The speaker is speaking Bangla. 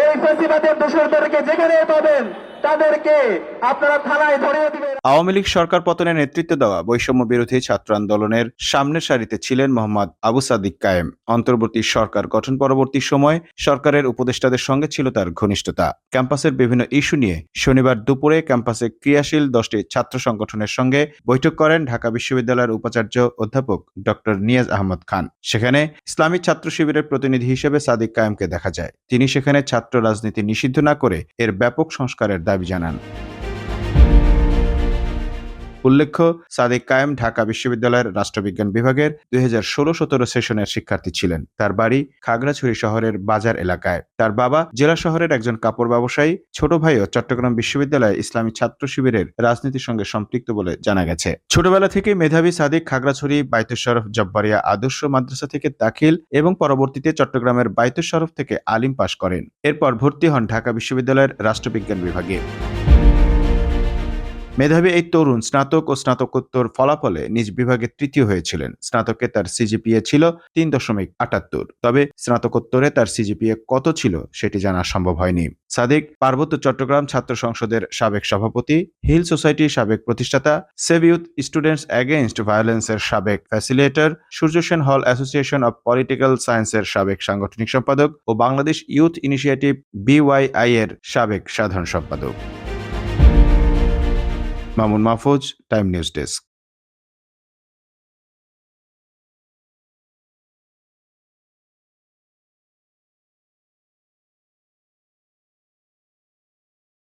এই ফ্যাসিবাদের দোষরদেরকে যেখানে পাবেন তাদেরকে আপনারা থানায় ধরিয়ে দিবেন। আওয়ামী লীগ সরকার পতনে নেতৃত্ব দেওয়া বৈষম্য বিরোধী ছাত্র আন্দোলনের সামনের সারিতে ছিলেন মোহাম্মদ আবু সাদিক কায়েম। অন্তর্বর্তী সরকার গঠন পরবর্তী সময় সরকারের উপদেষ্টাদের সঙ্গে ছিল তার ঘনিষ্ঠতা। ক্যাম্পাসের বিভিন্ন ইস্যু নিয়ে শনিবার দুপুরে ক্যাম্পাসে ক্রিয়াশীল 10টি ছাত্র সংগঠনের সঙ্গে বৈঠক করেন ঢাকা বিশ্ববিদ্যালয়ের উপাচার্য অধ্যাপক ডক্টর নিয়াজ আহমদ খান। সেখানে ইসলামী ছাত্র শিবিরের প্রতিনিধি হিসেবে সাদিক কায়েমকে দেখা যায়। তিনি সেখানে ছাত্র রাজনীতি নিষিদ্ধ না করে এর ব্যাপক সংস্কারের দাবি জানান। উল্লেখ্য, সাদিক কায়েম ঢাকা বিশ্ববিদ্যালয়ের রাষ্ট্রবিজ্ঞান বিভাগের 2016-17 সেশনের শিক্ষার্থী ছিলেন। তার বাড়ি খাগড়াছড়ি শহরের বাজার এলাকায়। তার বাবা জেলা শহরের একজন কাপড় ব্যবসায়ী, ছোট ভাইও চট্টগ্রাম বিশ্ববিদ্যালয়ে ইসলামী ছাত্র শিবিরের রাজনীতির সঙ্গে সম্পৃক্ত বলে জানা গেছে। ছোটবেলা থেকেই মেধাবী সাদিক খাগড়াছড়ি বাইতুশ শরফ জব্বারিয়া আদর্শ মাদ্রাসা থেকে দাখিল এবং পরবর্তীতে চট্টগ্রামের বাইতুশ শরফ থেকে আলিম পাশ করেন। এরপর ভর্তি হন ঢাকা বিশ্ববিদ্যালয়ের রাষ্ট্রবিজ্ঞান বিভাগে। মেধাবী এই তরুণ স্নাতক ও স্নাতকোত্তর ফলাফলে নিজ বিভাগে তৃতীয় হয়েছিলেন। স্নাতকে তার সিজিপিএ ছিল 3.78। তবে স্নাতকোত্তরে তার সিজিপিএ কত ছিল সেটি জানা সম্ভব হয়নি। সাদিক পার্বত্য চট্টগ্রাম ছাত্র সংসদের সাবেক সভাপতি, হিল সোসাইটির সাবেক প্রতিষ্ঠাতা, সেভ ইউথ স্টুডেন্টস এগেইনস্ট ভায়োলেন্সের সাবেক ফ্যাসিলিটেটর, সূর্য সেন হল অ্যাসোসিয়েশন অব পলিটিক্যাল সায়েন্সের সাবেক সাংগঠনিক সম্পাদক ও বাংলাদেশ ইউথ ইনিশিয়েটিভ BYI এর সাবেক সাধারণ সম্পাদক। Mamun Mahfuz, time news desk.